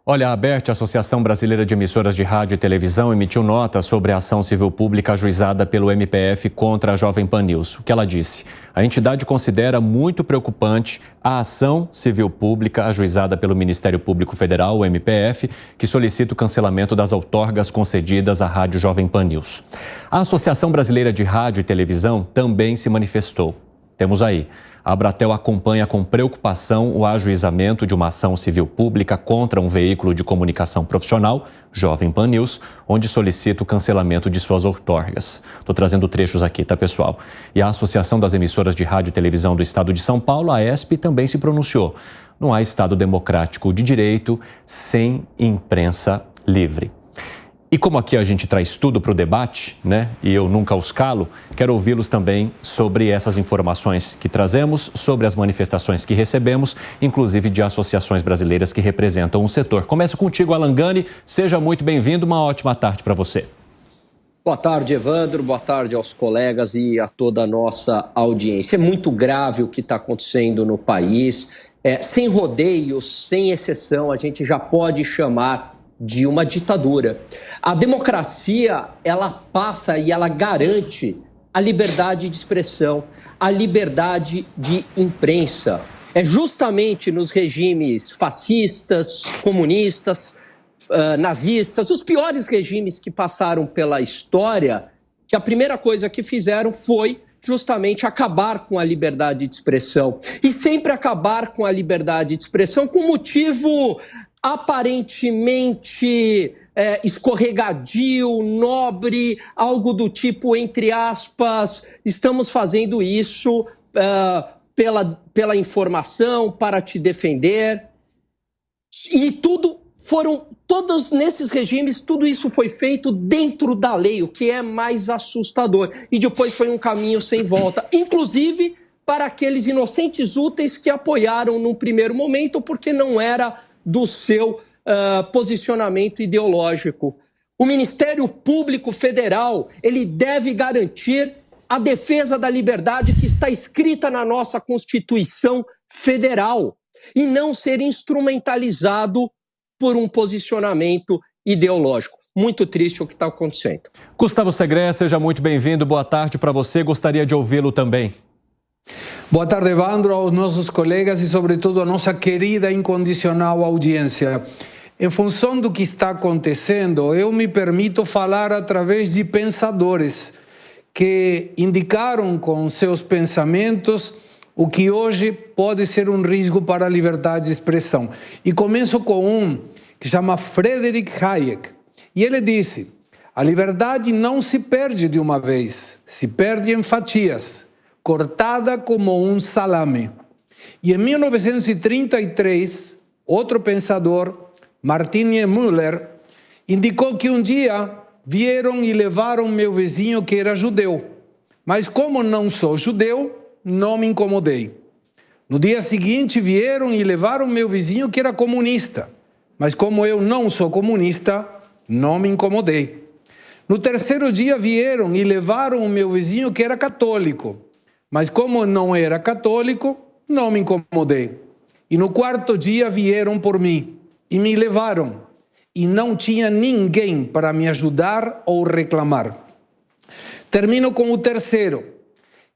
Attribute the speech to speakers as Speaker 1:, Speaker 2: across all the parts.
Speaker 1: Olha, a ABERT, a Associação Brasileira de Emissoras de Rádio e Televisão, emitiu nota sobre a ação civil pública ajuizada pelo MPF contra a Jovem Pan News. O que ela disse? A entidade considera muito preocupante a ação civil pública ajuizada pelo Ministério Público Federal, o MPF, que solicita o cancelamento das outorgas concedidas à Rádio Jovem Pan News. A Associação Brasileira de Rádio e Televisão também se manifestou. Temos aí. A Abratel acompanha com preocupação o ajuizamento de uma ação civil pública contra um veículo de comunicação profissional, Jovem Pan News, onde solicita o cancelamento de suas outorgas. Estou trazendo trechos aqui, tá, pessoal? E a Associação das Emissoras de Rádio e Televisão do Estado de São Paulo, a AESP, também se pronunciou. Não há Estado democrático de direito sem imprensa livre. E como aqui a gente traz tudo para o debate, né? E eu nunca os calo, quero ouvi-los também sobre essas informações que trazemos, sobre as manifestações que recebemos, inclusive de associações brasileiras que representam o setor. Começo contigo, Alan Gani. Seja muito bem-vindo. Uma ótima tarde para você.
Speaker 2: Boa tarde, Evandro. Boa tarde aos colegas e a toda a nossa audiência. É muito grave o que está acontecendo no país. Sem rodeios, sem exceção, a gente já pode chamar de uma ditadura. A democracia, ela passa e ela garante a liberdade de expressão, a liberdade de imprensa. É justamente nos regimes fascistas, comunistas, nazistas, os piores regimes que passaram pela história, que a primeira coisa que fizeram foi justamente acabar com a liberdade de expressão. E sempre acabar com a liberdade de expressão com motivo aparentemente escorregadio, nobre, algo do tipo, entre aspas, estamos fazendo isso pela informação, para te defender. E todos nesses regimes, tudo isso foi feito dentro da lei, o que é mais assustador. E depois foi um caminho sem volta, inclusive para aqueles inocentes úteis que apoiaram num primeiro momento, porque não era do seu posicionamento ideológico. O Ministério Público Federal, ele deve garantir a defesa da liberdade que está escrita na nossa Constituição Federal e não ser instrumentalizado por um posicionamento ideológico. Muito triste o que está acontecendo.
Speaker 1: Gustavo Segré, seja muito bem-vindo. Boa tarde para você. Gostaria de ouvi-lo também.
Speaker 3: Boa tarde, Evandro, aos nossos colegas e, sobretudo, à nossa querida e incondicional audiência. Em função do que está acontecendo, eu me permito falar através de pensadores que indicaram com seus pensamentos o que hoje pode ser um risco para a liberdade de expressão. E começo com um que chama Friedrich Hayek. E ele disse: a liberdade não se perde de uma vez, se perde em fatias, cortada como um salame. E em 1933, outro pensador, Martin Müller, indicou que um dia vieram e levaram meu vizinho que era judeu. Mas como não sou judeu, não me incomodei. No dia seguinte vieram e levaram meu vizinho que era comunista. Mas como eu não sou comunista, não me incomodei. No terceiro dia vieram e levaram o meu vizinho que era católico. Mas como não era católico, não me incomodei. E no quarto dia vieram por mim e me levaram. E não tinha ninguém para me ajudar ou reclamar. Termino com o terceiro,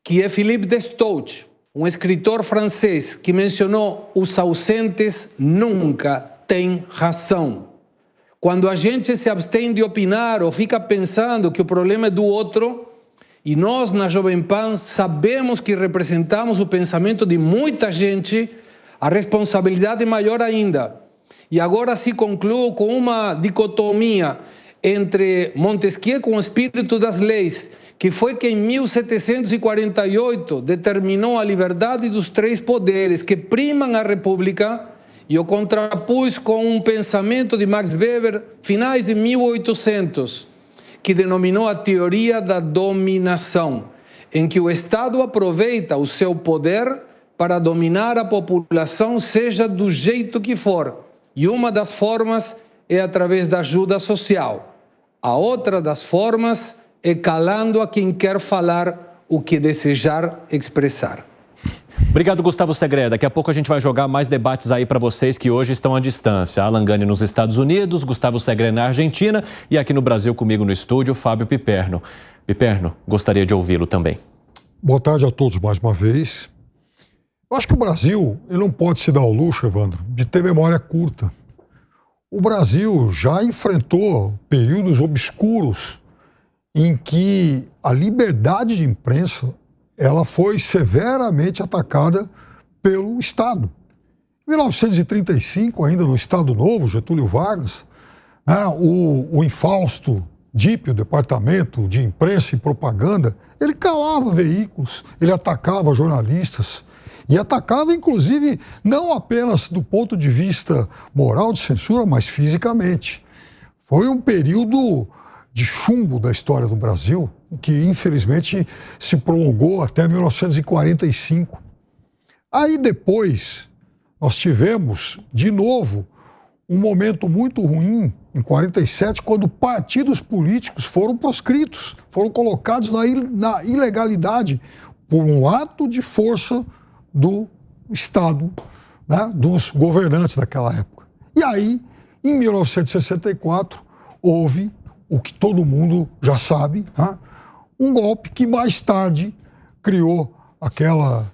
Speaker 3: que é Philippe Destout, um escritor francês que mencionou: os ausentes nunca têm razão. Quando a gente se abstém de opinar ou fica pensando que o problema é do outro, e nós, na Jovem Pan, sabemos que representamos o pensamento de muita gente, a responsabilidade é maior ainda. E agora se concluo com uma dicotomia entre Montesquieu com o espírito das leis, que foi quem em 1748 determinou a liberdade dos três poderes que primam a República, e o contrapus com um pensamento de Max Weber, finais de 1800, que denominou a teoria da dominação, em que o Estado aproveita o seu poder para dominar a população, seja do jeito que for. E uma das formas é através da ajuda social. A outra das formas é calando a quem quer falar o que desejar expressar.
Speaker 1: Obrigado, Gustavo Segré. Daqui a pouco a gente vai jogar mais debates aí para vocês que hoje estão à distância. Alan Gani nos Estados Unidos, Gustavo Segré na Argentina e aqui no Brasil comigo no estúdio, Fábio Piperno. Piperno, gostaria de ouvi-lo também.
Speaker 4: Boa tarde a todos mais uma vez. Eu acho que o Brasil ele não pode se dar ao luxo, Evandro, de ter memória curta. O Brasil já enfrentou períodos obscuros em que a liberdade de imprensa ela foi severamente atacada pelo Estado. Em 1935, ainda no Estado Novo, Getúlio Vargas, o infausto DIP, o Departamento de Imprensa e Propaganda, ele calava veículos, ele atacava jornalistas e atacava, inclusive, não apenas do ponto de vista moral de censura, mas fisicamente. Foi um período de chumbo da história do Brasil, que infelizmente se prolongou até 1945. Aí depois nós tivemos, de novo, um momento muito ruim, em 47, quando partidos políticos foram proscritos, foram colocados na ilegalidade por um ato de força do Estado, né, dos governantes daquela época. E aí, em 1964, houve o que todo mundo já sabe, né? Um golpe que mais tarde criou aquela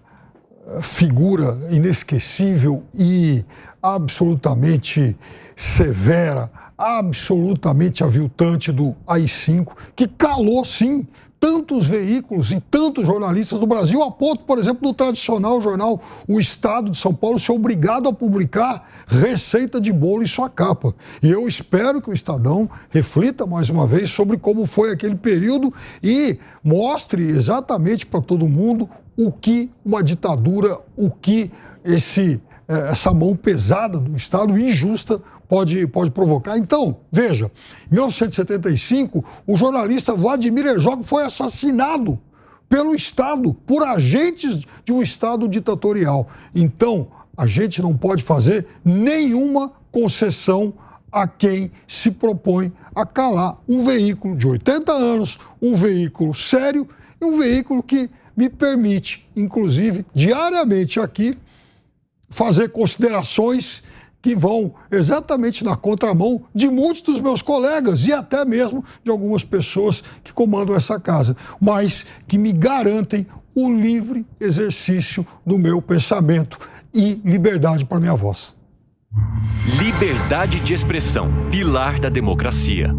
Speaker 4: figura inesquecível e absolutamente severa, absolutamente aviltante do AI-5, que calou, sim, tantos veículos e tantos jornalistas do Brasil, a ponto, por exemplo, do tradicional jornal O Estado de São Paulo ser obrigado a publicar receita de bolo em sua capa. E eu espero que o Estadão reflita mais uma vez sobre como foi aquele período e mostre exatamente para todo mundo o que uma ditadura, o que essa mão pesada do Estado, injusta, pode provocar. Então, veja, em 1975, o jornalista Vladimir Herzog foi assassinado pelo Estado, por agentes de um Estado ditatorial. Então, a gente não pode fazer nenhuma concessão a quem se propõe a calar um veículo de 80 anos, um veículo sério e um veículo que me permite, inclusive, diariamente aqui, fazer considerações que vão exatamente na contramão de muitos dos meus colegas e até mesmo de algumas pessoas que comandam essa casa, mas que me garantem o livre exercício do meu pensamento e liberdade para minha voz.
Speaker 5: Liberdade de expressão, pilar da democracia.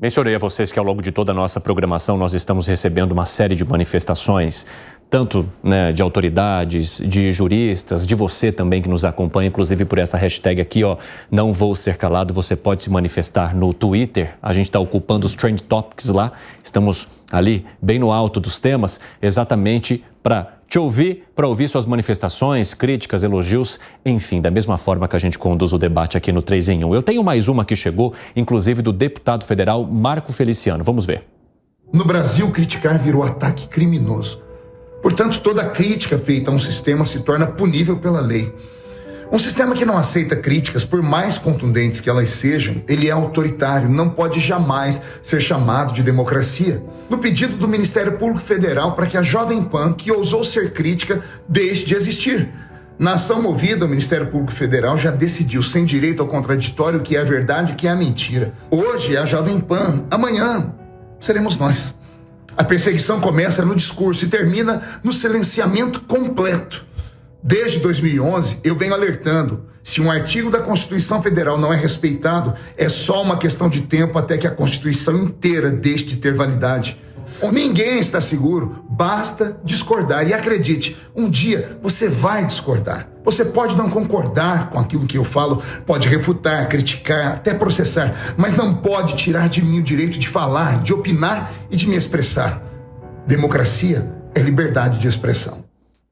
Speaker 1: Mencionei a vocês que ao longo de toda a nossa programação nós estamos recebendo uma série de manifestações, tanto de autoridades, de juristas, de você também que nos acompanha, inclusive por essa hashtag aqui, ó, não vou ser calado, você pode se manifestar no Twitter. A gente está ocupando os Trend Topics lá, estamos ali bem no alto dos temas, exatamente para te ouvir, para ouvir suas manifestações, críticas, elogios, enfim, da mesma forma que a gente conduz o debate aqui no 3 em 1. Eu tenho mais uma que chegou, inclusive do deputado federal Marco Feliciano. Vamos ver.
Speaker 6: No Brasil, criticar virou ataque criminoso. Portanto, toda crítica feita a um sistema se torna punível pela lei. Um sistema que não aceita críticas, por mais contundentes que elas sejam, ele é autoritário, não pode jamais ser chamado de democracia. No pedido do Ministério Público Federal para que a Jovem Pan, que ousou ser crítica, deixe de existir. Na ação movida, o Ministério Público Federal já decidiu, sem direito ao contraditório, o que é a verdade e o que é a mentira. Hoje é a Jovem Pan, amanhã seremos nós. A perseguição começa no discurso e termina no silenciamento completo. Desde 2011, eu venho alertando, se um artigo da Constituição Federal não é respeitado, é só uma questão de tempo até que a Constituição inteira deixe de ter validade. Ninguém está seguro, basta discordar. E acredite, um dia você vai discordar. Você pode não concordar com aquilo que eu falo, pode refutar, criticar, até processar, mas não pode tirar de mim o direito de falar, de opinar e de me expressar. Democracia é liberdade de expressão.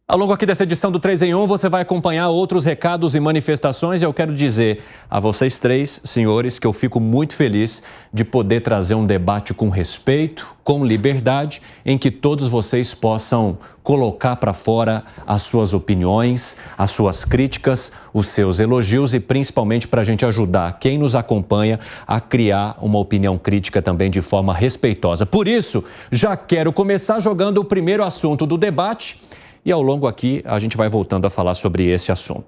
Speaker 1: Ao longo aqui dessa edição do 3 em 1, você vai acompanhar outros recados e manifestações. E eu quero dizer a vocês três, senhores, que eu fico muito feliz de poder trazer um debate com respeito, com liberdade, em que todos vocês possam colocar para fora as suas opiniões, as suas críticas, os seus elogios e principalmente para a gente ajudar quem nos acompanha a criar uma opinião crítica também de forma respeitosa. Por isso, já quero começar jogando o primeiro assunto do debate, E ao longo aqui, a gente vai voltando a falar sobre esse assunto.